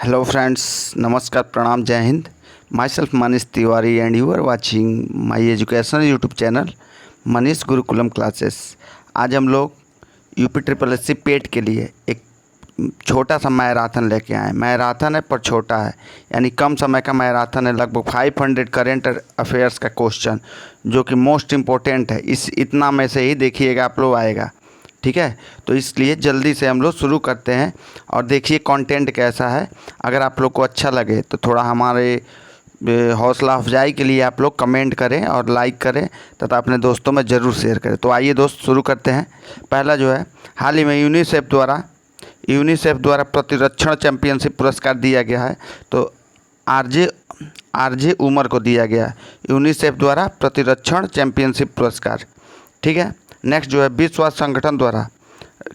Hello friends, नमस्कार, प्रणाम, जय Hind. Myself Manish Tiwari and you are watching my educational YouTube channel Manish Gurukulam classes. आज हम लोग UP triple S C PET के लिए एक छोटा सा मैराथन लेके आए। मैराथन है पर छोटा है, यानी कम समय का मैराथन है। लगभग 500 करेंट अफेयर्स का क्वेश्चन जो कि मोस्ट इम्पोर्टेंट है। इतना में से ही देखिएगा आप लोग आएगा, ठीक है। तो इसलिए जल्दी से हम लोग शुरू करते हैं और देखिए कंटेंट कैसा है। अगर आप लोग को अच्छा लगे तो थोड़ा हमारे हौसला अफजाई के लिए आप लोग कमेंट करें और लाइक करें तथा अपने दोस्तों में ज़रूर शेयर करें। तो आइए दोस्त शुरू करते हैं। पहला जो है, हाल ही में यूनिसेफ द्वारा प्रतिरक्षण चैंपियनशिप पुरस्कार दिया गया है। तो आरजे उमर को दिया गया है यूनिसेफ द्वारा प्रतिरक्षण चैंपियनशिप पुरस्कार, ठीक है। नेक्स्ट जो है, विश्व स्वास्थ्य संगठन द्वारा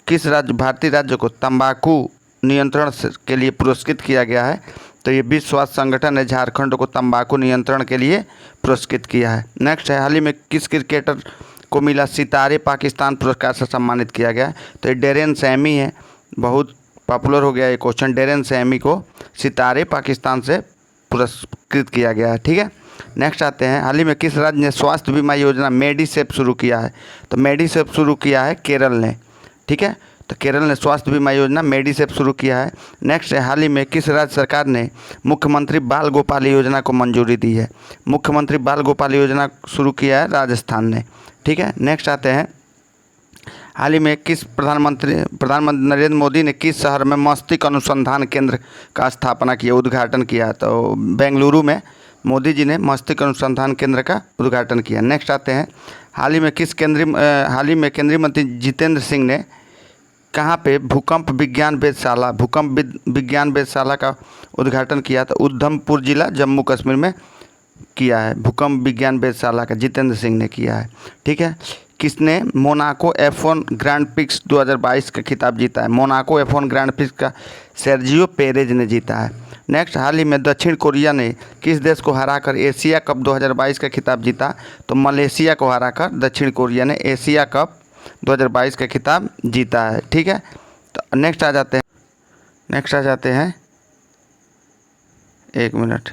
किस भारतीय राज्य को तंबाकू नियंत्रण के लिए पुरस्कृत किया गया है? तो ये विश्व स्वास्थ्य संगठन ने झारखंड को तंबाकू नियंत्रण के लिए पुरस्कृत किया है। नेक्स्ट है, हाल ही में किस क्रिकेटर को मिला सितारे पाकिस्तान पुरस्कार से सम्मानित किया गया है? तो ये डेरेन सैमी है। बहुत पॉपुलर हो गया ये क्वेश्चन। डेरेन सैमी को सितारे पाकिस्तान से पुरस्कृत किया गया है, ठीक है। नेक्स्ट आते हैं, हाल ही में किस राज्य ने स्वास्थ्य बीमा योजना मेडिसेप शुरू किया है? तो मेडिसेप शुरू किया है केरल ने, ठीक है। तो केरल ने स्वास्थ्य बीमा योजना मेडिसेप शुरू किया है। नेक्स्ट है, हाल ही में किस राज्य सरकार ने मुख्यमंत्री बाल गोपाल योजना को मंजूरी दी है? मुख्यमंत्री बाल गोपाल योजना शुरू किया है राजस्थान ने, ठीक है। नेक्स्ट आते हैं, हाल ही में किस प्रधानमंत्री नरेंद्र मोदी ने किस शहर में मस्तिष्क अनुसंधान केंद्र का स्थापना किया, उद्घाटन किया? तो बेंगलुरु में मोदी जी ने मस्तिष्क अनुसंधान केंद्र का उद्घाटन किया। नेक्स्ट आते हैं, हाल ही में केंद्रीय मंत्री जितेंद्र सिंह ने कहाँ पे भूकंप विज्ञान वेधशाला का उद्घाटन किया? तो उधमपुर जिला जम्मू कश्मीर में किया है। भूकंप विज्ञान वेधशाला का जितेंद्र सिंह ने किया है, ठीक है। किसने मोनाको F1 ग्रैंड प्रिक्स 2022 का खिताब जीता है? मोनाको F1 ग्रैंड प्रिक्स का सर्जियो पेरेज ने जीता है। नेक्स्ट, हाल ही में दक्षिण कोरिया ने किस देश को हराकर एशिया कप 2022 का खिताब जीता? तो मलेशिया को हराकर दक्षिण कोरिया ने एशिया कप 2022 का खिताब जीता है, ठीक है। तो नेक्स्ट आ जाते हैं, एक मिनट,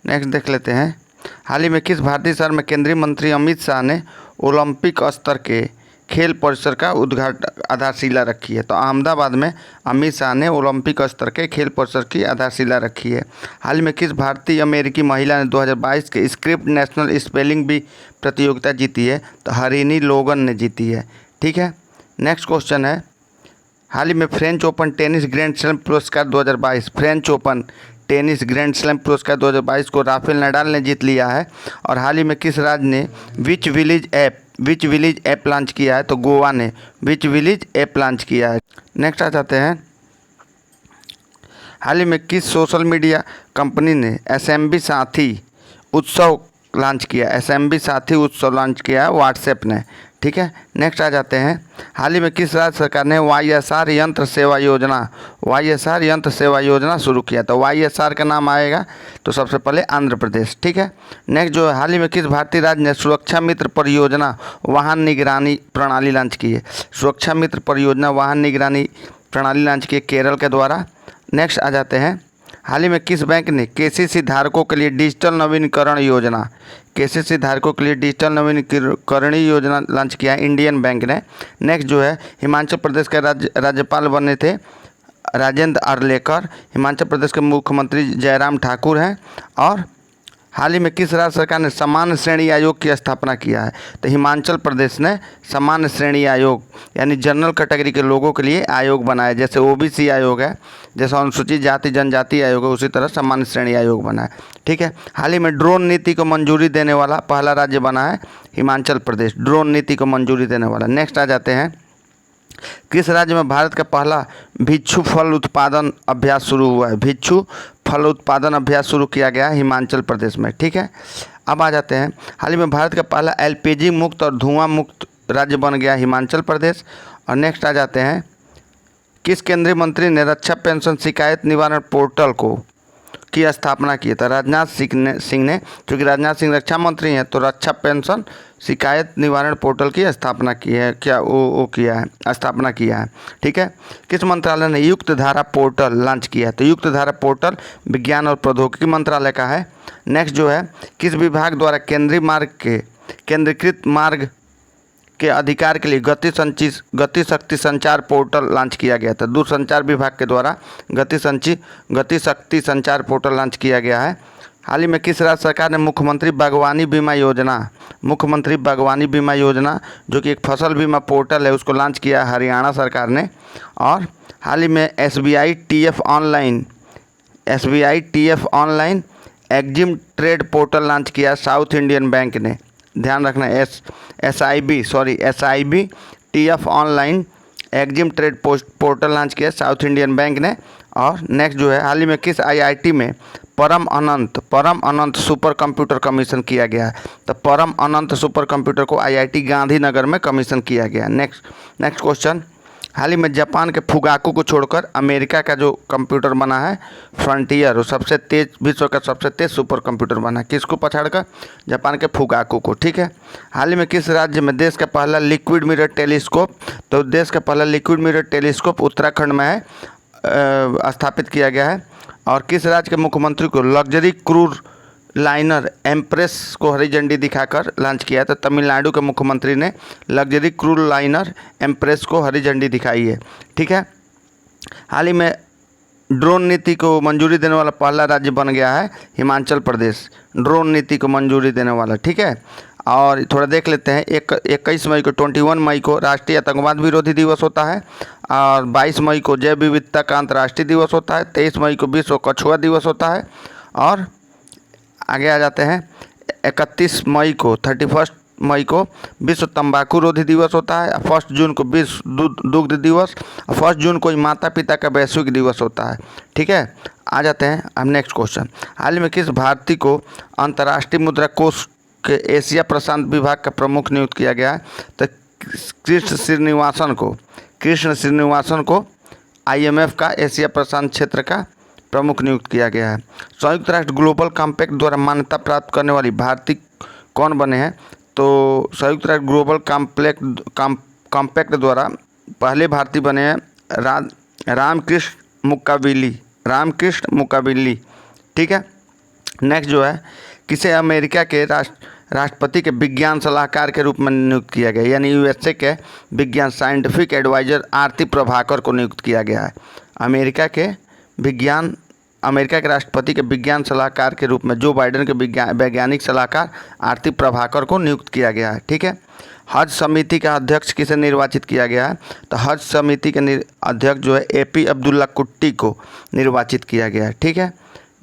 नेक्स्ट देख लेते हैं। हाल ही में किस भारतीय शहर में केंद्रीय मंत्री अमित शाह ने ओलंपिक स्तर के खेल परिसर का आधारशिला रखी है? तो अहमदाबाद में अमित शाह ने ओलंपिक स्तर के खेल परिसर की आधारशिला रखी है। हाल में किस भारतीय अमेरिकी महिला ने 2022 के स्क्रिप्ट नेशनल स्पेलिंग बी प्रतियोगिता जीती है? तो हरिनी लोगन ने जीती है, ठीक है। नेक्स्ट क्वेश्चन है, हाल ही में French open tennis grand slam पुरस्कार 2022 French open tennis grand slam पुरस्कार 2022 को राफेल नडाल ने जीत लिया है। और हाल ही में किस राज्य ने विच विलेज ऐप लॉन्च किया है? तो गोवा ने विच विलेज ऐप लॉन्च किया है। नेक्स्ट आ जाते हैं, हाल ही में किस सोशल मीडिया कंपनी ने एसएमबी साथी उत्सव लॉन्च किया है? व्हाट्सएप ने, ठीक है। नेक्स्ट आ जाते हैं, हाल ही में किस राज्य सरकार ने YSR यंत्र सेवा योजना शुरू किया? तो YSR का नाम आएगा तो सबसे पहले आंध्र प्रदेश, ठीक है। नेक्स्ट जो है, हाल ही में किस भारतीय राज्य ने सुरक्षा मित्र परियोजना वाहन निगरानी प्रणाली लॉन्च की है? सुरक्षा मित्र परियोजना वाहन निगरानी प्रणाली लॉन्च की केरल के द्वारा। नेक्स्ट आ जाते हैं, हाल ही में किस बैंक ने KCC धारकों के लिए डिजिटल नवीनीकरण योजना लॉन्च किया है? इंडियन बैंक ने। नेक्स्ट जो है, हिमाचल प्रदेश के राज्यपाल बने थे राजेंद्र अर्लेकर। हिमाचल प्रदेश के मुख्यमंत्री जयराम ठाकुर हैं। और हाल ही में किस राज्य सरकार ने सामान्य श्रेणी आयोग की स्थापना किया है? तो हिमाचल प्रदेश ने सामान्य श्रेणी आयोग यानी जनरल कैटेगरी के लोगों के लिए आयोग बनाया। जैसे OBC आयोग है, जैसे अनुसूचित जाति जनजाति आयोग है, उसी तरह सामान्य श्रेणी आयोग बना है, ठीक है। हाल ही में ड्रोन नीति को मंजूरी देने वाला पहला राज्य बना है हिमाचल प्रदेश, ड्रोन नीति को मंजूरी देने वाला। नेक्स्ट आ जाते हैं, किस राज्य में भारत का पहला भिक्षु फल उत्पादन अभ्यास शुरू हुआ है? भिक्षु फल उत्पादन अभ्यास शुरू किया गया है हिमाचल प्रदेश में, ठीक है। अब आ जाते हैं, हाल ही में भारत का पहला LPG मुक्त और धुआं मुक्त राज्य बन गया हिमाचल प्रदेश। और नेक्स्ट आ जाते हैं, किस केंद्रीय मंत्री ने रक्षा पेंशन शिकायत निवारण पोर्टल को की स्थापना की है? तो राजनाथ सिंह ने, क्योंकि राजनाथ सिंह रक्षा मंत्री हैं, तो रक्षा पेंशन शिकायत निवारण पोर्टल की स्थापना की है, क्या वो किया है, स्थापना किया है। ठीक है। किस मंत्रालय ने युक्त धारा पोर्टल लॉन्च किया है? तो युक्त धारा पोर्टल विज्ञान और प्रौद्योगिकी मंत्रालय का है। नेक्स्ट जो है, किस विभाग द्वारा केंद्रीकृत मार्ग के अधिकार के लिए गति शक्ति संचार पोर्टल लॉन्च किया गया था? दूरसंचार विभाग के द्वारा गति शक्ति संचार पोर्टल लॉन्च किया गया है। हाल ही में किस राज्य सरकार ने मुख्यमंत्री बागवानी बीमा योजना जो कि एक फसल बीमा पोर्टल है, उसको लॉन्च किया है हरियाणा सरकार ने। और हाल ही में SBI TF online EXIM trade portal launch किया साउथ इंडियन बैंक ने। ध्यान रखना, SIB TF online EXIM trade portal launch किया साउथ इंडियन बैंक ने। और नेक्स्ट जो है, हाल ही में किस IIT में परम अनंत सुपर कंप्यूटर कमीशन किया गया है? तो परम अनंत सुपर कंप्यूटर को IIT गांधीनगर में कमीशन किया गया। नेक्स्ट क्वेश्चन, हाल ही में जापान के फुगाकू को छोड़कर अमेरिका का जो कंप्यूटर बना है फ्रंटियर, वो विश्व का सबसे तेज सुपर कंप्यूटर बना है। किसको पछाड़कर? जापान के फुगाकू को। ठीक है। हाल ही में किस राज्य में देश का पहला लिक्विड मिरर टेलीस्कोप, तो देश का पहला लिक्विड मिरर टेलीस्कोप उत्तराखंड में है, स्थापित किया गया है। और किस राज्य के मुख्यमंत्री को लग्जरी क्रूज लाइनर एम्प्रेस को हरी झंडी दिखाकर लॉन्च किया? तो तमिलनाडु के मुख्यमंत्री ने लग्जरी क्रूज लाइनर एम्प्रेस को हरी झंडी दिखाई है। ठीक है। हाल ही में ड्रोन नीति को मंजूरी देने वाला पहला राज्य बन गया है हिमाचल प्रदेश, ड्रोन नीति को मंजूरी देने वाला। ठीक है। और थोड़ा देख लेते हैं, 21 मई को राष्ट्रीय आतंकवाद विरोधी दिवस होता है। और 22 मई को जैव विविधता का अंतर्राष्ट्रीय दिवस होता है। 23 मई को विश्व कछुआ दिवस होता है। और आगे आ जाते हैं, 31 मई को विश्व तंबाकू रोधी दिवस होता है। 1 जून को विश्व दुग्ध दिवस, 1 जून को माता पिता का वैश्विक दिवस होता है। ठीक है। आ जाते हैं अब नेक्स्ट क्वेश्चन, हाल ही में किस भारतीय को अंतर्राष्ट्रीय मुद्रा कोष के एशिया प्रशांत विभाग का प्रमुख नियुक्त किया गया है? तो कृष्ण श्रीनिवासन को IMF का एशिया प्रशांत क्षेत्र का प्रमुख नियुक्त किया गया है। संयुक्त राष्ट्र ग्लोबल कॉम्पैक्ट द्वारा मान्यता प्राप्त करने वाली भारतीय कौन बने हैं? तो संयुक्त राष्ट्र ग्लोबल कॉम्पैक्ट द्वारा पहले भारतीय बने हैं रामकृष्ण मुकाबिली। ठीक है। नेक्स्ट जो है, किसे अमेरिका के राष्ट्रपति के विज्ञान सलाहकार के रूप में नियुक्त किया गया? यानी USA के विज्ञान साइंटिफिक एडवाइजर आरती प्रभाकर को नियुक्त किया गया है। अमेरिका के राष्ट्रपति के विज्ञान सलाहकार के रूप में जो बाइडेन के वैज्ञानिक सलाहकार आरती प्रभाकर को नियुक्त किया गया है। ठीक है। हज समिति का अध्यक्ष किसे निर्वाचित किया गया है? तो हज समिति के अध्यक्ष जो है AP अब्दुल्ला कुट्टी को निर्वाचित किया गया है। ठीक है।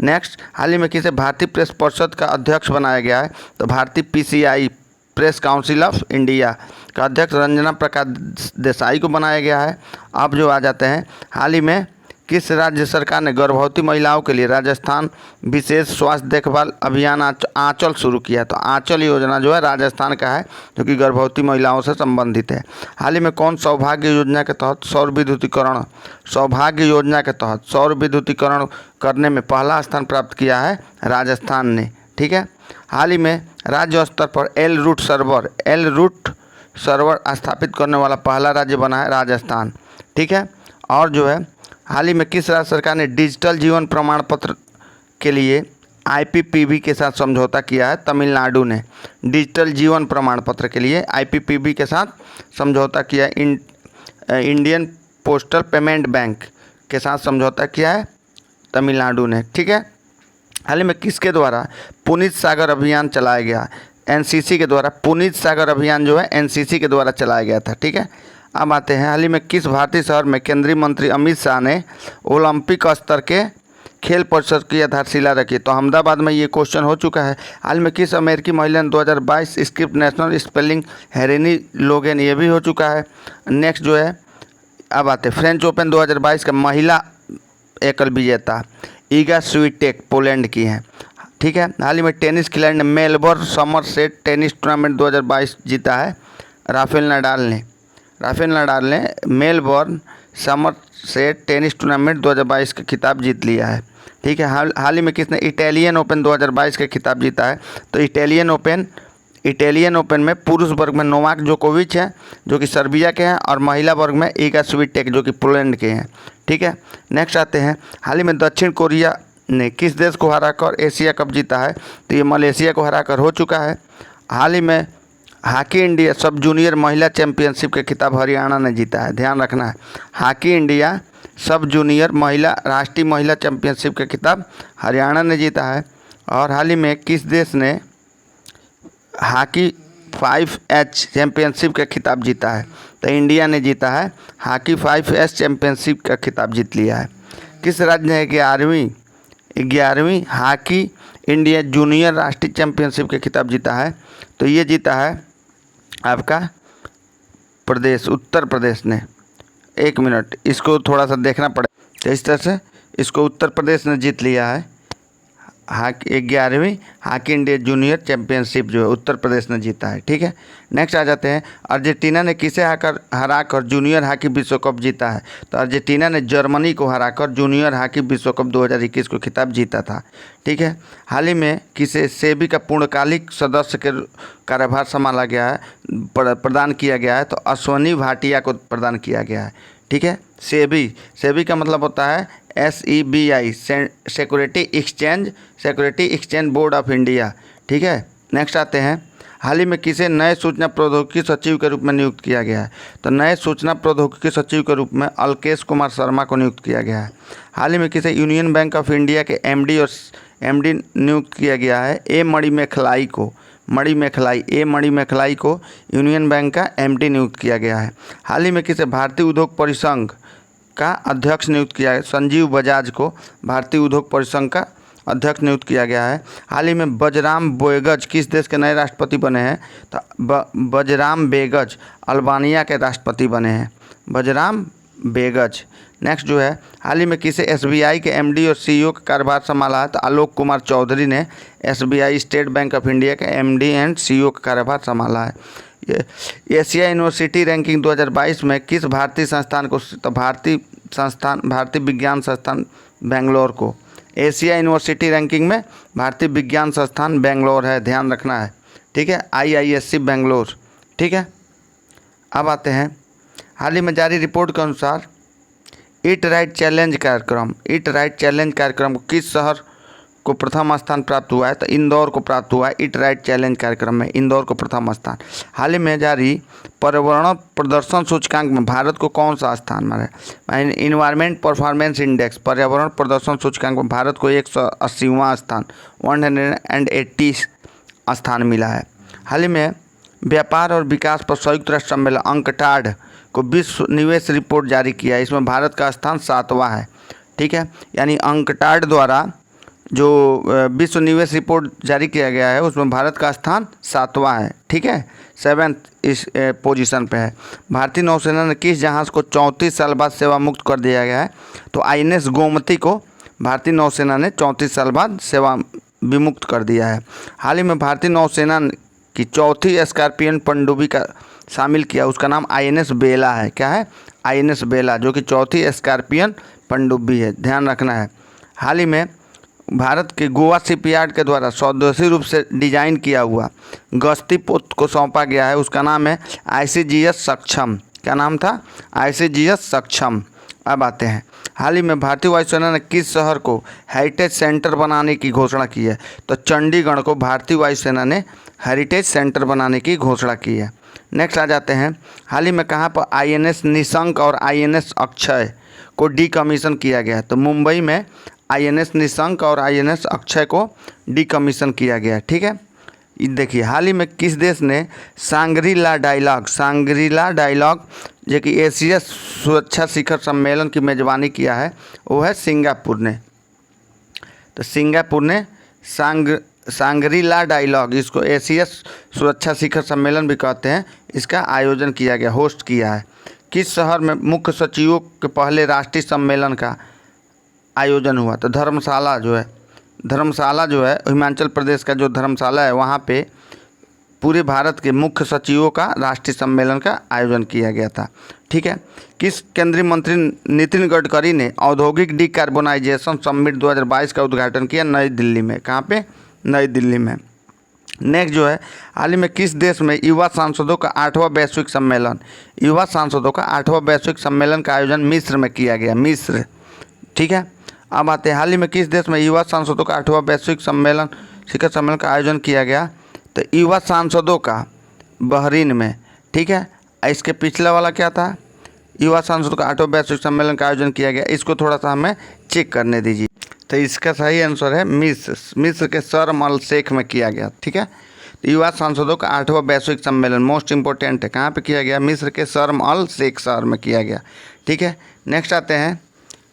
नेक्स्ट, हाल ही में किसे भारतीय प्रेस परिषद का अध्यक्ष बनाया गया है? तो भारतीय PCI press council of India का अध्यक्ष रंजना प्रकाश देसाई को बनाया गया है। अब जो आ जाते हैं, हाल ही में किस राज्य सरकार ने गर्भवती महिलाओं के लिए राजस्थान विशेष स्वास्थ्य देखभाल अभियान आंचल शुरू किया? तो आंचल योजना जो है राजस्थान का है, जो कि गर्भवती महिलाओं से संबंधित है। हाल ही में कौन सौभाग्य योजना के तहत सौर विद्युतीकरण करने में पहला स्थान प्राप्त किया है? राजस्थान ने। ठीक है। हाल ही में राज्य स्तर पर एल रूट सर्वर स्थापित करने वाला पहला राज्य बना है राजस्थान। ठीक है। और जो है, हाल ही में किस राज्य सरकार ने डिजिटल जीवन प्रमाण पत्र के लिए IPPB के साथ समझौता किया है? तमिलनाडु ने डिजिटल जीवन प्रमाण पत्र के लिए IPPB के साथ समझौता किया। इंडियन पोस्टल पेमेंट बैंक के साथ समझौता किया है तमिलनाडु ने। ठीक है। हाल ही में किसके द्वारा पुनीत सागर अभियान चलाया गया? NCC के द्वारा पुनीत सागर अभियान जो है NCC के द्वारा चलाया गया था। ठीक है। अब आते हैं, हाल ही में किस भारतीय शहर में केंद्रीय मंत्री अमित शाह ने ओलंपिक स्तर के खेल परिषद की आधारशिला रखी? तो अहमदाबाद में ये क्वेश्चन हो चुका है। हाल में किस अमेरिकी महिला ने 2022 स्क्रिप्ट नेशनल स्पेलिंग हेरेनी लोगेन, ये भी हो चुका है। नेक्स्ट जो है, अब आते हैं फ्रेंच ओपन 2022 का महिला एकल विजेता ईगा स्वीटेक पोलैंड की हैं। ठीक है। हाल ही में टेनिस खिलाड़ी ने मेलबर्न समरसेट टेनिस टूर्नामेंट 2022 जीता है। राफेल नडाल ने मेलबर्न से टेनिस टूर्नामेंट 2022 का खिताब जीत लिया है। ठीक है, हाल ही में किसने इटालियन ओपन 2022 का खिताब जीता है? तो इटालियन ओपन में पुरुष वर्ग में नोवाक जोकोविच है जो कि सर्बिया के हैं, और महिला वर्ग में इगा स्विटेक जो कि पोलैंड के हैं। ठीक है, नेक्स्ट आते हैं, हाल ही में दक्षिण कोरिया ने किस देश को हराकर एशिया कप जीता है? तो ये मलेशिया को हराकर हो चुका है। हाल ही में हॉकी इंडिया सब जूनियर महिला चैंपियनशिप का खिताब हरियाणा ने जीता है, ध्यान रखना है। हॉकी इंडिया सब जूनियर राष्ट्रीय महिला चैंपियनशिप का खिताब हरियाणा ने जीता है। और हाल ही में किस देश ने हॉकी 5H चैंपियनशिप का खिताब जीता है? तो इंडिया ने जीता है, हॉकी 5S चैंपियनशिप का खिताब जीत लिया है। किस राज्य ने 11वीं हॉकी इंडिया जूनियर राष्ट्रीय चैंपियनशिप का खिताब जीता है? तो ये जीता है आपका उत्तर प्रदेश ने। 1 मिनट, इसको थोड़ा सा देखना पड़ेगा। तो इस तरह से इसको उत्तर प्रदेश ने जीत लिया है। 11वीं हॉकी इंडिया जूनियर चैंपियनशिप जो है उत्तर प्रदेश ने जीता है। ठीक है, नेक्स्ट आ जाते हैं, अर्जेंटीना ने किसे हराकर जूनियर हॉकी विश्व कप जीता है? तो अर्जेंटीना ने जर्मनी को हराकर जूनियर हॉकी विश्व कप 2021 को खिताब जीता था। ठीक है, हाल ही में किसे सेबी का पूर्णकालिक सदस्य के कार्यभार संभाला गया है, प्रदान किया गया है? तो अश्वनी भाटिया को प्रदान किया गया है। ठीक है, सेबी का मतलब होता है SEBI, security exchange board of India. ठीक है, नेक्स्ट आते हैं, हाल ही में किसे नए सूचना प्रौद्योगिकी सचिव के रूप में नियुक्त किया गया है? तो नए सूचना प्रौद्योगिकी सचिव के रूप में अलकेश कुमार शर्मा को नियुक्त किया गया है। हाल ही में किसे यूनियन बैंक ऑफ इंडिया के MD नियुक्त किया गया है? मणि मेखलाई को यूनियन बैंक का MD नियुक्त किया गया है। हाल ही में किसे भारतीय उद्योग परिसंघ का अध्यक्ष नियुक्त किया है? संजीव बजाज को भारतीय उद्योग परिसंघ का अध्यक्ष नियुक्त किया गया है। हाल ही में बजराम बेगज किस देश के नए राष्ट्रपति बने हैं? तो बजराम बेगज अल्बानिया के राष्ट्रपति बने हैं, बजराम बेगज। नेक्स्ट जो है, हाल ही में किसे SBI के MD और CEO का कार्यभार संभाला है? तो आलोक कुमार चौधरी ने SBI state bank of India के MD एंड CEO का कार्यभार संभाला है। एशिया यूनिवर्सिटी रैंकिंग 2022 में किस भारतीय संस्थान को? तो भारतीय विज्ञान संस्थान बेंगलोर को। एशिया यूनिवर्सिटी रैंकिंग में भारतीय विज्ञान संस्थान बेंगलोर है, ध्यान रखना है। ठीक है, IISc बेंगलोर। ठीक है, अब आते हैं, हाल ही में जारी रिपोर्ट के अनुसार ईट राइट चैलेंज कार्यक्रम को किस शहर को प्रथम स्थान प्राप्त हुआ है? तो इंदौर को प्राप्त हुआ है। ईट राइट चैलेंज कार्यक्रम में इंदौर को प्रथम स्थान। हाल ही में जारी पर्यावरण प्रदर्शन सूचकांक में भारत को कौन सा स्थान मिला है? इन्वायरमेंट परफॉर्मेंस इंडेक्स पर्यावरण प्रदर्शन सूचकांक में भारत को 180वां स्थान 180 स्थान मिला है। हाल ही में व्यापार और विकास पर संयुक्त राष्ट्र सम्मेलन अंकटाड को विश्व निवेश रिपोर्ट जारी किया है। इसमें भारत का स्थान 7वां है। ठीक है, यानी अंकटाड द्वारा जो विश्व निवेश रिपोर्ट जारी किया गया है उसमें भारत का स्थान 7वां है। ठीक है, 7th इस पोजीशन पे है। भारतीय नौसेना ने किस जहाज़ को 34 साल बाद सेवा मुक्त कर दिया गया है? तो INS गोमती को भारतीय नौसेना ने 34 साल बाद सेवा विमुक्त कर दिया है। हाल ही में भारतीय नौसेना की चौथी स्कॉर्पियन पनडुब्बी का शामिल किया, उसका नाम INS बेला है। क्या है? INS बेला, जो कि चौथी स्कॉर्पियन पनडुब्बी है, ध्यान रखना है। हाल ही में भारत के गोवा शिपयार्ड के द्वारा स्वदेशी रूप से डिजाइन किया हुआ गश्ती पोत को सौंपा गया है, उसका नाम है ICGS सक्षम। क्या नाम था? ICGS सक्षम। अब आते हैं, हाल ही में भारतीय वायुसेना ने किस शहर को हेरिटेज सेंटर बनाने की घोषणा की है? तो चंडीगढ़ को भारतीय वायुसेना ने हेरिटेज सेंटर बनाने की घोषणा की है। नेक्स्ट आ जाते हैं, हाल ही में कहाँ पर INS निशंक और INS अक्षय को डीकमीशन किया गया है? तो मुंबई में INS निशंक और INS अक्षय को डीकमीशन किया गया। ठीक है, देखिए, हाल ही में किस देश ने सांग्री-ला डायलॉग जो कि एशिया सुरक्षा शिखर सम्मेलन की मेज़बानी किया है, वो है सिंगापुर ने। तो सिंगापुर ने सांग्री-ला डायलॉग, इसको एशिया सुरक्षा शिखर सम्मेलन भी कहते हैं, इसका आयोजन किया गया, होस्ट किया है। किस शहर में मुख्य सचिवों के पहले राष्ट्रीय सम्मेलन का आयोजन हुआ? तो धर्मशाला जो है हिमाचल प्रदेश का जो धर्मशाला है, वहाँ पे पूरे भारत के मुख्य सचिवों का राष्ट्रीय सम्मेलन का आयोजन किया गया था। ठीक है। किस केंद्रीय मंत्री नितिन गडकरी ने औद्योगिक डिकार्बोनाइजेशन समिट 2022 का उद्घाटन किया नई दिल्ली में? कहाँ पे? नई दिल्ली में। नेक्स्ट जो है, हाल ही में किस देश में युवा सांसदों का 8वां वैश्विक सम्मेलन, युवा सांसदों का 8वां वैश्विक सम्मेलन का आयोजन मिस्र में किया गया? मिस्र। ठीक है। अब आते हैं, हाल ही में किस देश में युवा सांसदों का 8वां वैश्विक सम्मेलन शिखर सम्मेलन का आयोजन किया गया? तो युवा सांसदों का बहरीन में। ठीक है। इसके पिछला वाला क्या था? युवा सांसदों का 8वां वैश्विक सम्मेलन का आयोजन किया गया। इसको थोड़ा सा हमें चेक करने दीजिए। तो इसका सही आंसर है मिस्र के शर्म अल शेख में किया गया। ठीक है। तो युवा सांसदों का 8वां वैश्विक सम्मेलन मोस्ट इंपॉर्टेंट है, कहाँ पे किया गया? मिस्र के शर्म अल शेख शहर में किया गया। ठीक है। नेक्स्ट आते हैं,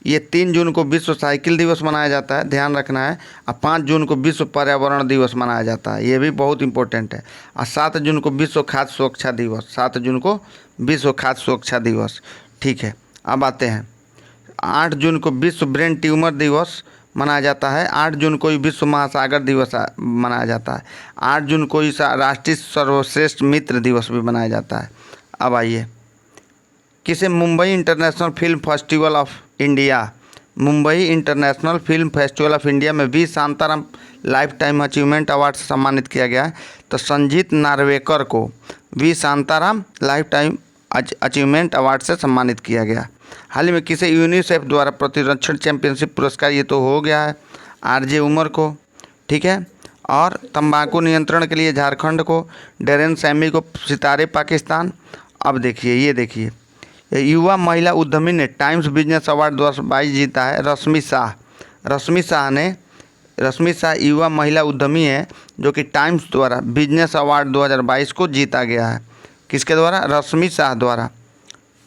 ये 3 जून को विश्व साइकिल दिवस मनाया जाता है, ध्यान रखना है। और 5 जून को विश्व पर्यावरण दिवस मनाया जाता है, ये भी बहुत इंपॉर्टेंट है। और 7 जून को विश्व खाद्य सुरक्षा दिवस, 7 जून को विश्व खाद्य सुरक्षा दिवस। ठीक है। अब आते हैं, 8 जून को विश्व ब्रेन ट्यूमर दिवस मनाया जाता है। 8 जून को विश्व महासागर दिवस मनाया जाता है। 8 जून को राष्ट्रीय सर्वश्रेष्ठ मित्र दिवस भी मनाया जाता है। अब आइए, किसे Mumbai international film festival of India, Mumbai international film festival of India में V Shantaram lifetime achievement award से सम्मानित किया गया है? तो संजीत नार्वेकर को V Shantaram lifetime achievement award से सम्मानित किया गया। हाल ही में किसे यूनिसेफ द्वारा प्रतिरक्षण चैंपियनशिप पुरस्कार, ये तो हो गया है, आरजे उमर को। ठीक है। और तंबाकू नियंत्रण के लिए झारखंड को, डेरेन सैमी को सितारे पाकिस्तान। अब देखिए, ये देखिए, युवा महिला उद्यमी ने टाइम्स बिजनेस अवार्ड 2022 जीता है, रश्मि शाह। रश्मि शाह युवा महिला उद्यमी है जो कि टाइम्स द्वारा बिजनेस अवार्ड 2022 को जीता गया है। किसके द्वारा? रश्मि शाह द्वारा।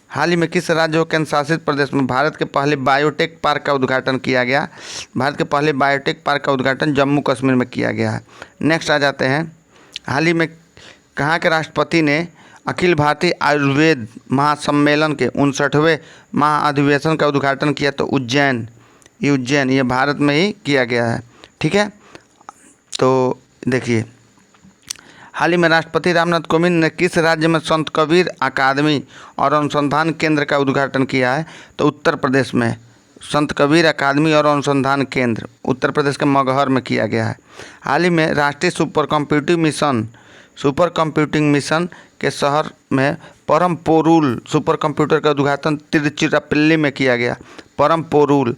हाल ही में किस राज्य और केंद्र शासित प्रदेश में भारत के पहले बायोटेक पार्क का उद्घाटन किया गया? भारत के पहले बायोटेक पार्क का उद्घाटन जम्मू कश्मीर में किया गया है। नेक्स्ट आ जाते हैं, हाल ही में कहाँ के राष्ट्रपति ने अखिल भारतीय आयुर्वेद महासम्मेलन के 59वें महाअधिवेशन का उद्घाटन किया? तो उज्जैन, ये भारत में ही किया गया है। ठीक है। तो देखिए, हाल ही में राष्ट्रपति रामनाथ कोविंद ने किस राज्य में संत कबीर अकादमी और अनुसंधान केंद्र का उद्घाटन किया है? तो उत्तर प्रदेश में संत कबीर अकादमी और अनुसंधान केंद्र उत्तर प्रदेश के मगहर में किया गया है। हाल ही में राष्ट्रीय सुपर कंप्यूटिंग मिशन के शहर में परम पोरुल सुपर कंप्यूटर का उद्घाटन तिरुचिरापल्ली में किया गया। परम पोरुल,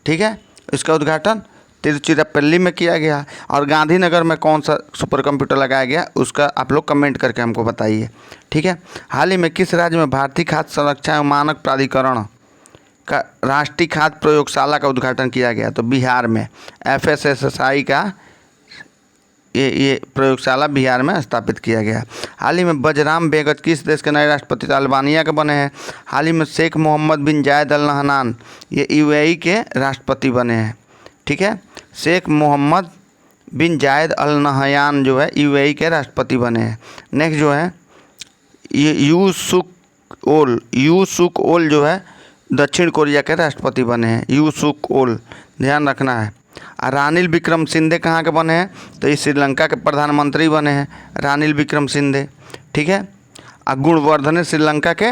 ठीक है, इसका उद्घाटन तिरुचिरापल्ली में किया गया। और गांधीनगर में कौन सा सुपर कंप्यूटर लगाया गया उसका आप लोग कमेंट करके हमको बताइए। ठीक है। हाल ही में किस राज्य में भारतीय खाद्य संरक्षण एवं मानक प्राधिकरण का राष्ट्रीय खाद्य प्रयोगशाला का उद्घाटन किया गया? तो बिहार में FSSAI का ये प्रयोगशाला बिहार में स्थापित किया गया। हाल ही में बजराम बेगच किस देश के नए राष्ट्रपति? अल्बानिया के बने हैं। हाल ही में शेख मोहम्मद बिन जायद अल नहयान ये UAE के राष्ट्रपति बने हैं। ठीक है। शेख मोहम्मद बिन जायद अल नहयान जो है UAE के राष्ट्रपति बने हैं। नेक्स्ट जो है ये यू सुक ओल जो है दक्षिण कोरिया के राष्ट्रपति बने हैं। यू सुक ओल, ध्यान रखना है। रानिल विक्रमसिंघे कहाँ के बने हैं? तो ये श्रीलंका के प्रधानमंत्री बने हैं, रानिल विक्रमसिंघे। ठीक है। गुणवर्धने श्रीलंका के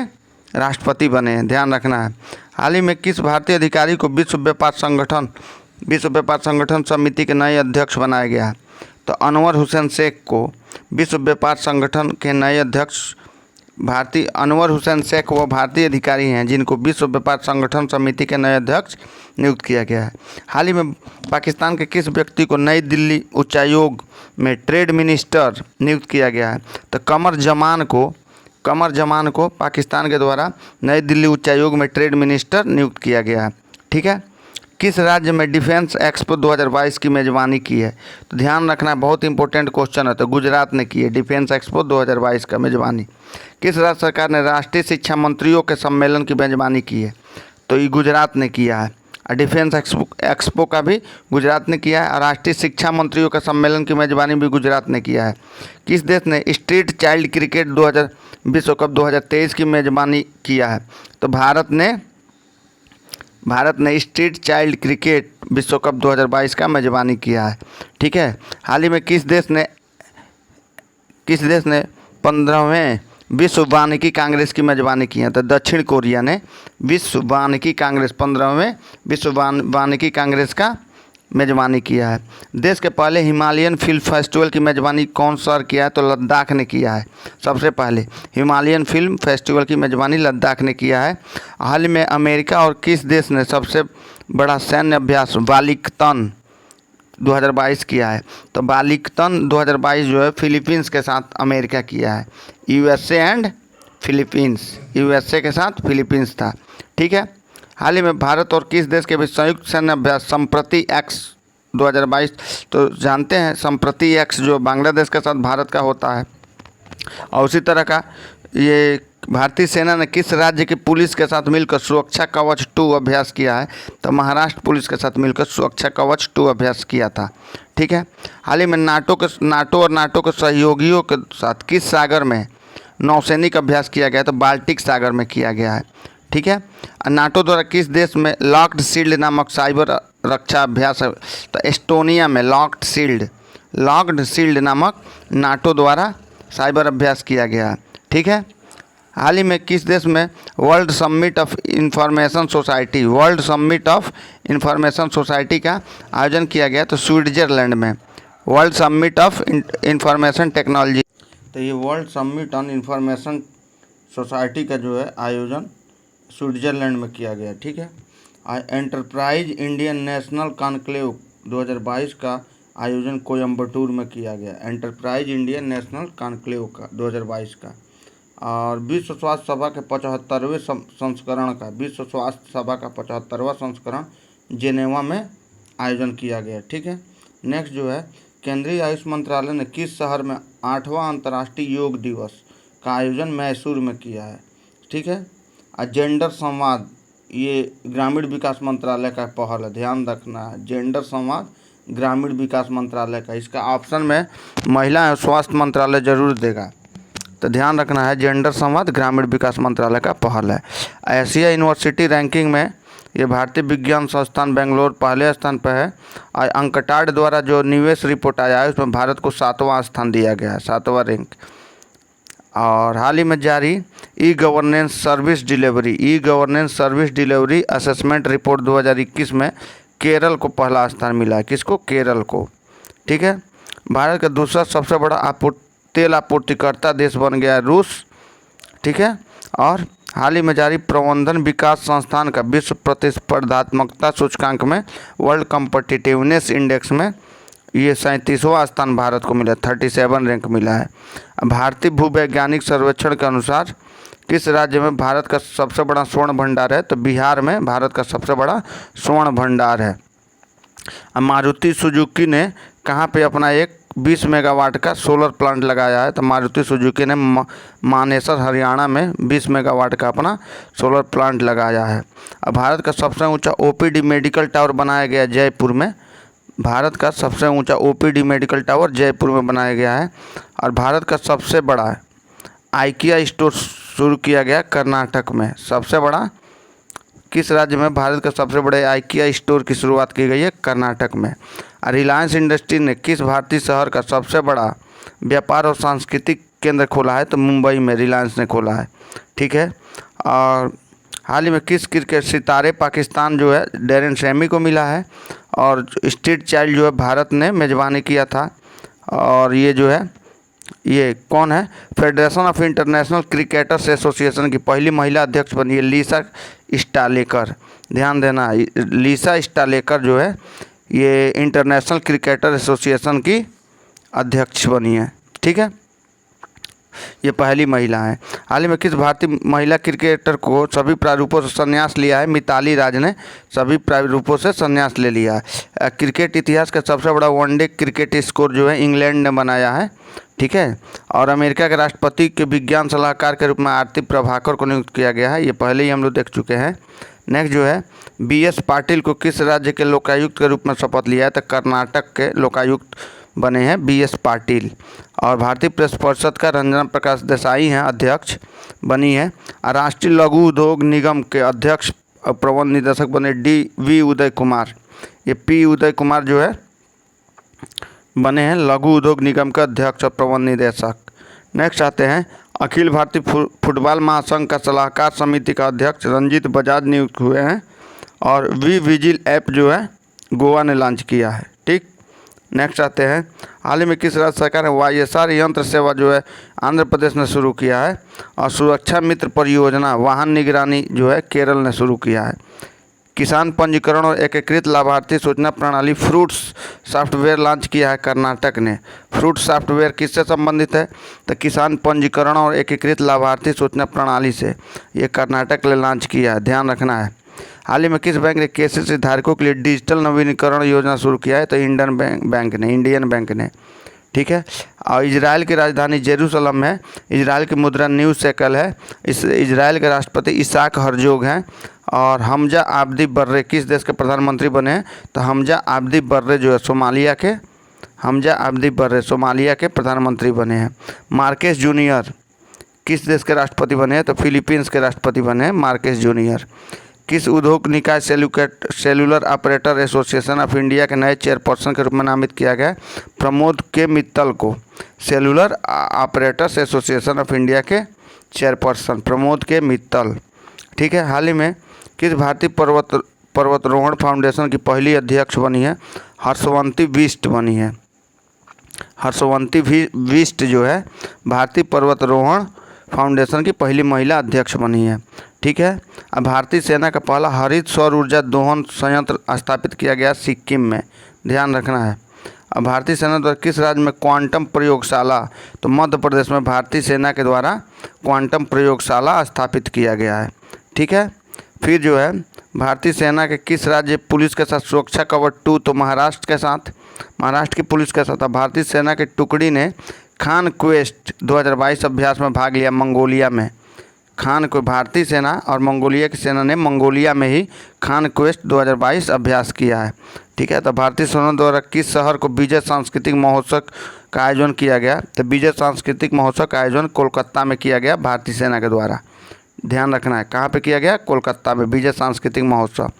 राष्ट्रपति बने हैं, ध्यान रखना है। हाल ही में किस भारतीय अधिकारी को विश्व व्यापार संगठन समिति के नए अध्यक्ष बनाया गया? तो अनवर हुसैन शेख को विश्व व्यापार संगठन के नए अध्यक्ष अनवर हुसैन शेख वो भारतीय अधिकारी हैं जिनको विश्व व्यापार संगठन समिति के नए अध्यक्ष नियुक्त किया गया है। हाल ही में पाकिस्तान के किस व्यक्ति को नई दिल्ली उच्चायोग में ट्रेड मिनिस्टर नियुक्त किया गया है? तो कमर जमान को पाकिस्तान के द्वारा नई दिल्ली उच्चायोग में ट्रेड मिनिस्टर नियुक्त किया गया है। ठीक है। किस राज्य में डिफेंस एक्सपो 2022 की मेज़बानी की है? तो ध्यान रखना, बहुत इंपॉर्टेंट क्वेश्चन है। तो गुजरात ने की है डिफेंस एक्सपो 2022 का मेज़बानी। किस राज्य सरकार ने राष्ट्रीय शिक्षा मंत्रियों के सम्मेलन की मेज़बानी की है? तो ये गुजरात ने किया है। और डिफेंस एक्सपो का भी गुजरात ने किया है और राष्ट्रीय शिक्षा मंत्रियों के सम्मेलन की मेज़बानी भी गुजरात ने किया है। किस देश ने स्ट्रीट चाइल्ड क्रिकेट विश्व कप 2023 की मेज़बानी किया है? तो भारत ने स्ट्रीट चाइल्ड क्रिकेट विश्व कप 2022 का मेज़बानी किया है। ठीक है। हाल ही में किस देश ने किस देश ने 15वें विश्व वानिकी कांग्रेस की मेजबानी की है? तो दक्षिण कोरिया ने विश्व वानिकी कांग्रेस 15वें विश्व वानिकी कांग्रेस का मेजबानी किया है। देश के पहले हिमालयन फिल्म फेस्टिवल की मेजबानी कौन शहर किया है? तो लद्दाख ने किया है। सबसे पहले हिमालयन फिल्म फेस्टिवल की मेजबानी लद्दाख ने किया है। हाल में अमेरिका और किस देश ने सबसे बड़ा सैन्य अभ्यास वालिकतन 2022 किया है? तो वालिकतन 2022 जो है फिलीपींस के साथ अमेरिका किया है। यूएसए एंड फिलीपींस, यूएसए के साथ फिलीपींस था। ठीक है। हाल ही में भारत और किस देश के बीच संयुक्त सैन्य अभ्यास संप्रति एक्स 2022, तो जानते हैं संप्रति एक्स जो बांग्लादेश के साथ भारत का होता है। और उसी तरह का ये भारतीय सेना ने किस राज्य की पुलिस के साथ मिलकर सुरक्षा कवच 2 अभ्यास किया है? तो महाराष्ट्र पुलिस के साथ मिलकर सुरक्षा कवच 2 अभ्यास किया था। ठीक है। हाल ही में नाटो और नाटो के सहयोगियों के साथ किस सागर में नौसैनिक अभ्यास किया गया? तो बाल्टिक सागर में किया गया है। ठीक है। नाटो द्वारा किस देश में लॉक्ड शील्ड नामक साइबर रक्षा अभ्यास है? तो एस्टोनिया में लॉक्ड शील्ड नामक नाटो द्वारा साइबर अभ्यास किया गया है। ठीक है। हाल ही में किस देश में world summit of information society का आयोजन किया गया? तो स्विट्जरलैंड में world summit of information technology. तो ये world summit on information society का जो है आयोजन स्विट्जरलैंड में किया गया। ठीक है। एंटरप्राइज इंडियन नेशनल कॉन्क्लेव 2022 का आयोजन कोयम्बटूर में किया गया। एंटरप्राइज इंडियन नेशनल कॉन्क्लेव का 2022 का। और विश्व स्वास्थ्य सभा के 75वें संस्करण का जेनेवा में आयोजन किया गया। ठीक है। नेक्स्ट जो है केंद्रीय आयुष मंत्रालय ने किस शहर में 8वां अंतर्राष्ट्रीय योग दिवस का आयोजन मैसूर में किया है? ठीक है। जेंडर संवाद ये ग्रामीण विकास मंत्रालय का पहल है, ध्यान रखना है। जेंडर संवाद ग्रामीण विकास मंत्रालय का, इसका ऑप्शन में महिला एवं स्वास्थ्य मंत्रालय जरूर देगा, तो ध्यान रखना है। जेंडर संवाद ग्रामीण विकास मंत्रालय का पहल है। एशिया यूनिवर्सिटी रैंकिंग में ये भारतीय विज्ञान संस्थान बेंगलोर पहले स्थान पर है। और अंकटाड द्वारा जो निवेश रिपोर्ट आया है उसमें भारत को 7वां स्थान दिया गया है, 7वां रैंक। और हाल ही में जारी e governance service delivery assessment report 2021 में केरल को पहला स्थान मिला है। किसको? केरल को। ठीक है। भारत का दूसरा सबसे बड़ा तेल आपूर्तिकर्ता देश बन गया है रूस। ठीक है। और हाल ही में जारी प्रबंधन विकास संस्थान का विश्व प्रतिस्पर्धात्मकता सूचकांक में वर्ल्ड कॉम्पिटिटिवनेस इंडेक्स में ये 37वां स्थान भारत को मिला, 37 रैंक मिला है। भारतीय भूवैज्ञानिक सर्वेक्षण के अनुसार किस राज्य में भारत का सबसे बड़ा स्वर्ण भंडार है? तो बिहार में भारत का सबसे बड़ा स्वर्ण भंडार है। मारुति सुजुकी ने कहाँ पे अपना एक 20 मेगावाट का सोलर प्लांट लगाया है? तो मारुति सुजुकी ने मानेसर हरियाणा में 20 मेगावाट का अपना सोलर प्लांट लगाया है। अब भारत का सबसे ऊंचा ओपीडी मेडिकल टावर बनाया गया जयपुर में। भारत का सबसे ऊंचा ओपीडी मेडिकल टावर जयपुर में बनाया गया है। और भारत का सबसे बड़ा आइकिया स्टोर शुरू किया गया कर्नाटक में। सबसे बड़ा किस राज्य में भारत का सबसे बड़े आइकिया स्टोर की शुरुआत की गई है? कर्नाटक में। रिलायंस इंडस्ट्री ने किस भारतीय शहर का सबसे बड़ा व्यापार और सांस्कृतिक केंद्र खोला है? तो मुंबई में रिलायंस ने खोला है। ठीक है। और हाल ही में किस क्रिकेट सितारे पाकिस्तान जो है डेरेन शैमी को मिला है? और स्ट्रीट चाइल्ड जो है भारत ने मेजबानी किया था। और ये जो है ये कौन है? Federation of international cricketers association की पहली महिला अध्यक्ष बनी है लीसा स्टालेकर। ध्यान देना, लीसा स्टालेकर जो है ये इंटरनेशनल क्रिकेटर एसोसिएशन की अध्यक्ष बनी है। ठीक है। ये पहली महिला है। हाल ही में किस भारतीय महिला क्रिकेटर को सभी प्रारूपों से संन्यास लिया है? मिताली राज ने सभी प्रारूपों से संन्यास ले लिया है। क्रिकेट इतिहास का सबसे बड़ा वनडे क्रिकेट स्कोर जो है इंग्लैंड ने बनाया है। ठीक है। और अमेरिका के राष्ट्रपति के विज्ञान सलाहकार के रूप में आरती प्रभाकर को नियुक्त किया गया है। ये पहले ही हम लोग देख चुके हैं। नेक्स्ट जो है BS पाटिल को किस राज्य के लोकायुक्त के रूप में शपथ लिया है? तो कर्नाटक के लोकायुक्त बने हैं BS पाटिल। और भारतीय प्रेस परिषद का रंजना प्रकाश देसाई हैं अध्यक्ष बनी है। और राष्ट्रीय लघु उद्योग निगम के अध्यक्ष प्रबंध निदेशक बने V उदय कुमार। ये P उदय कुमार जो है बने हैं लघु उद्योग निगम के अध्यक्ष और प्रबंध निदेशक। नेक्स्ट आते हैं, अखिल भारतीय फुटबॉल महासंघ का सलाहकार समिति का अध्यक्ष रंजीत बजाज नियुक्त हुए हैं और वी विजिल ऐप जो है गोवा ने लॉन्च किया है। ठीक, नेक्स्ट आते हैं, हाल ही में किस राज्य सरकार ने YSR यंत्र सेवा जो है आंध्र प्रदेश ने शुरू किया है और सुरक्षा मित्र परियोजना वाहन निगरानी जो है केरल ने शुरू किया है। किसान पंजीकरण और एकीकृत लाभार्थी सूचना प्रणाली फ्रूट्स सॉफ्टवेयर लॉन्च किया है कर्नाटक ने। फ्रूट्स सॉफ्टवेयर किससे संबंधित है, तो किसान पंजीकरण और एकीकृत लाभार्थी सूचना प्रणाली से, ये कर्नाटक ने लॉन्च किया है, ध्यान रखना है। हाल ही में किस बैंक ने KCC धारकों के लिए डिजिटल नवीनीकरण योजना शुरू किया है, तो इंडियन बैंक ने। ठीक है, और इजराइल की राजधानी जेरूसलम है, इजराइल की मुद्रा न्यू शेकल है। इस इजराइल के राष्ट्रपति इसाक हर्जोग हैं और हमजा आब्दी बर्रे किस देश के प्रधानमंत्री बने हैं, तो हमजा आब्दी बर्रे जो है सोमालिया के प्रधानमंत्री बने हैं। मार्केस जूनियर किस देश के राष्ट्रपति बने हैं, तो फिलीपींस के राष्ट्रपति बने हैं मार्केस जूनियर। किस उद्योग निकाय cellular operator association of India के नए चेयरपर्सन के रूप में नामित किया गया, प्रमोद के मित्तल को। Cellular operators association of India के चेयरपर्सन प्रमोद के मित्तल। ठीक है, हाल ही में किस भारतीय पर्वतारोहण फाउंडेशन की पहली अध्यक्ष बनी है, हर्षवंती बिष्ट बनी है। हर्षवंती बिष्ट जो है भारतीय पर्वतारोहण फाउंडेशन की पहली महिला अध्यक्ष बनी है। ठीक है, अब भारतीय सेना का पहला हरित सौर ऊर्जा दोहन संयंत्र स्थापित किया गया सिक्किम में, ध्यान रखना है। अब भारतीय सेना द्वारा किस राज्य में क्वांटम प्रयोगशाला, तो मध्य प्रदेश में भारतीय सेना के द्वारा क्वांटम प्रयोगशाला स्थापित किया गया है। ठीक है, फिर जो है भारतीय सेना के किस राज्य पुलिस के साथ सुरक्षा कवच 2, तो महाराष्ट्र की पुलिस के साथ। भारतीय सेना की टुकड़ी ने खान क्वेस्ट 2022 अभ्यास में भाग लिया मंगोलिया में। भारतीय सेना और मंगोलिया की सेना ने मंगोलिया में ही खान क्वेस्ट 2022 अभ्यास किया है। ठीक है, तो भारतीय सेना द्वारा किस शहर को विजय सांस्कृतिक महोत्सव का आयोजन किया गया, तो विजय सांस्कृतिक महोत्सव का आयोजन कोलकाता में किया गया भारतीय सेना के द्वारा, ध्यान रखना है। कहाँ पे किया गया, कोलकाता में विजय सांस्कृतिक महोत्सव।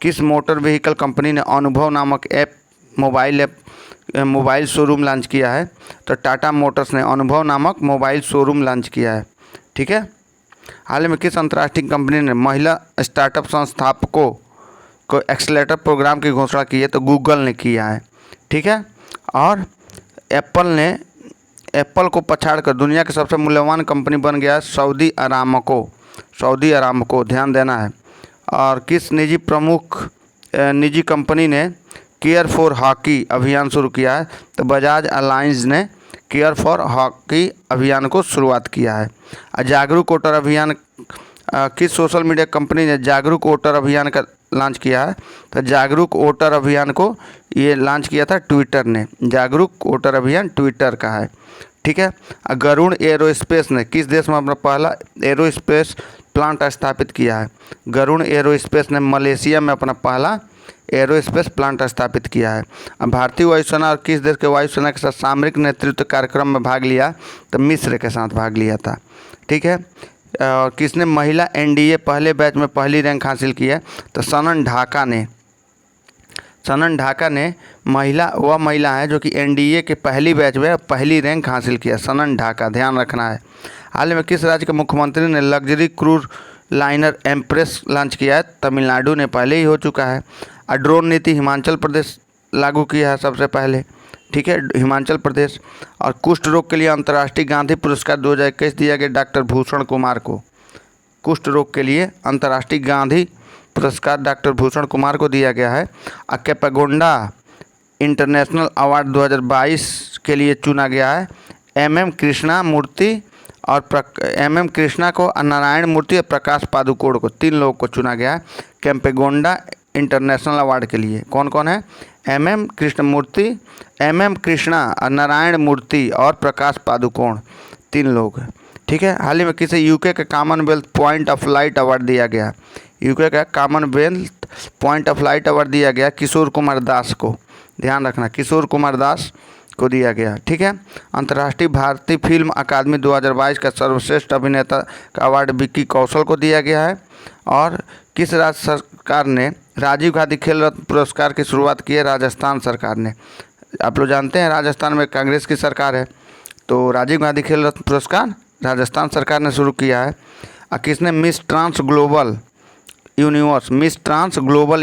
किस मोटर व्हीकल कंपनी ने अनुभव नामक मोबाइल शोरूम लॉन्च किया है, तो टाटा मोटर्स ने अनुभव नामक मोबाइल शोरूम लॉन्च किया है। ठीक है, हाल ही में किस अंतर्राष्ट्रीय कंपनी ने महिला स्टार्टअप संस्थापकों को एक्सेलेरेटर प्रोग्राम की घोषणा की है, तो गूगल ने किया है। ठीक है, और एप्पल को पछाड़कर दुनिया की सबसे मूल्यवान कंपनी बन गया सऊदी अरामको, ध्यान देना है। और किस निजी कंपनी ने केयर फॉर हॉकी अभियान शुरू किया है, तो बजाज अलायंस ने केयर फॉर हॉकी अभियान को शुरुआत किया है। जागरूक वोटर अभियान किस सोशल मीडिया कंपनी ने जागरूक वोटर अभियान का लॉन्च किया है, तो जागरूक वोटर अभियान को ये लॉन्च किया था ट्विटर ने। जागरूक वोटर अभियान ट्विटर का है। ठीक है, गरुड़ एरोस्पेस ने किस देश में अपना पहला एरोस्पेस प्लांट स्थापित किया है, गरुड़ एरोस्पेस ने मलेशिया में अपना पहला एरोस्पेस प्लांट स्थापित किया है। अब भारतीय वायुसेना और किस देश के वायुसेना के साथ सामरिक नेतृत्व कार्यक्रम में भाग लिया, तो मिस्र के साथ भाग लिया था। ठीक है, और किसने महिला NDA पहले बैच में पहली रैंक हासिल की है, तो सनन ढाका ने महिला है जो कि NDA के पहली बैच में पहली रैंक हासिल किया, सनन ढाका, ध्यान रखना है। हाल ही में किस राज्य के मुख्यमंत्री ने luxury cruise liner empress launch किया है, तमिलनाडु ने, पहले ही हो चुका है। ड्रोन नीति हिमाचल प्रदेश लागू किया है सबसे पहले। ठीक है, हिमाचल प्रदेश। और कुष्ठ रोग के लिए अंतर्राष्ट्रीय गांधी पुरस्कार 2021 दिया गया डॉक्टर भूषण कुमार को। कुष्ठ रोग के लिए अंतर्राष्ट्रीय गांधी पुरस्कार डॉक्टर भूषण कुमार को दिया गया है। केम्पेगौड़ा इंटरनेशनल अवार्ड 2022 के लिए चुना गया है MM कृष्णा को, नारायण मूर्ति और प्रकाश पादुकोण को, 3 लोगों को चुना गया है केम्पेगौड़ा इंटरनेशनल अवार्ड के लिए। कौन कौन है, MM कृष्णा, नारायण मूर्ति और प्रकाश पादुकोण, 3 लोग। ठीक है, हाल ही में किसे UK का Commonwealth point of light award दिया गया, UK का Commonwealth point of light award दिया गया किशोर कुमार दास को, ध्यान रखना, किशोर कुमार दास को दिया गया। ठीक है, अंतर्राष्ट्रीय भारतीय फिल्म अकादमी 2022 का सर्वश्रेष्ठ अभिनेता का अवार्ड विक्की कौशल को दिया गया है। और किस राज्य सरकार ने राजीव गांधी खेल रत्न पुरस्कार की शुरुआत की है, राजस्थान सरकार ने। आप लोग जानते हैं राजस्थान में कांग्रेस की सरकार है, तो राजीव गांधी खेल रत्न पुरस्कार राजस्थान सरकार ने शुरू किया है। और किसने मिस ट्रांस ग्लोबल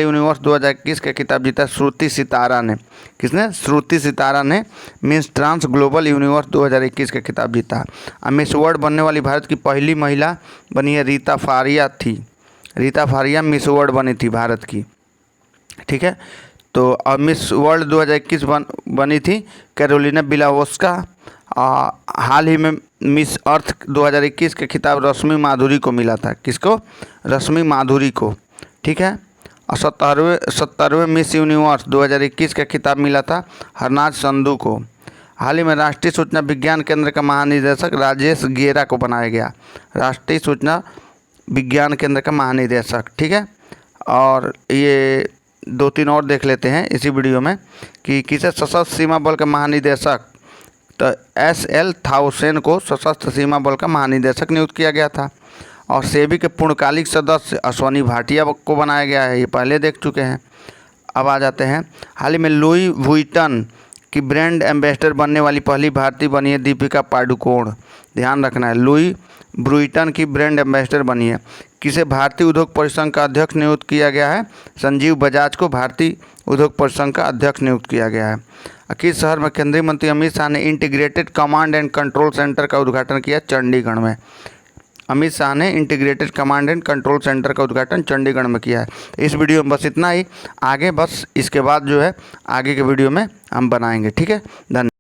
यूनिवर्स 2021 का खिताब जीता? श्रुति सितारा ने। किसने? श्रुति सितारा ने मिस ट्रांस ग्लोबल यूनिवर्स 2021 का खिताब जीता। और मिस वर्ल्ड बनने वाली भारत की पहली महिला बनी है रीता फारिया थी। रीता फारिया मिस वर्ल्ड बनी थी भारत की, ठीक है। तो अब मिस वर्ल्ड 2021 बनी थी कैरोलिना बिलावोस्का। हाल ही में मिस अर्थ 2021 के खिताब रश्मि माधुरी को मिला था। किसको? रश्मि माधुरी को, ठीक है। और 70वें मिस यूनिवर्स 2021 का खिताब मिला था हरनाज संधू को। हाल ही में राष्ट्रीय सूचना विज्ञान केंद्र का महानिदेशक राजेश गेरा को बनाया गया। राष्ट्रीय सूचना विज्ञान केंद्र का महानिदेशक, ठीक है। और ये 2-3 और देख लेते हैं इसी वीडियो में कि किसे सशस्त्र सीमा बल का महानिदेशक, तो SL थाउसेन को सशस्त्र सीमा बल का महानिदेशक नियुक्त किया गया था। और सेबी के पूर्णकालिक सदस्य अश्वनी भाटिया को बनाया गया है, ये पहले देख चुके हैं। अब आ जाते हैं, हाल ही में लुई वुइटन की ब्रांड एम्बेसडर बनने वाली पहली भारतीय बनी है दीपिका पादुकोण। ध्यान रखना है, लुई ब्रुइटन की ब्रांड एम्बेसडर बनी है। किसे भारतीय उद्योग परिसंघ का अध्यक्ष नियुक्त किया गया है? संजीव बजाज को भारतीय उद्योग परिसंघ का अध्यक्ष नियुक्त किया गया है। किस शहर में केंद्रीय मंत्री अमित शाह ने integrated command and control centre का उद्घाटन किया? चंडीगढ़ में। अमित शाह ने integrated command and control centre का उद्घाटन चंडीगढ़ में किया है। इस वीडियो में बस इतना ही। आगे बस इसके बाद जो है आगे के वीडियो में हम बनाएंगे, ठीक है। धन्यवाद।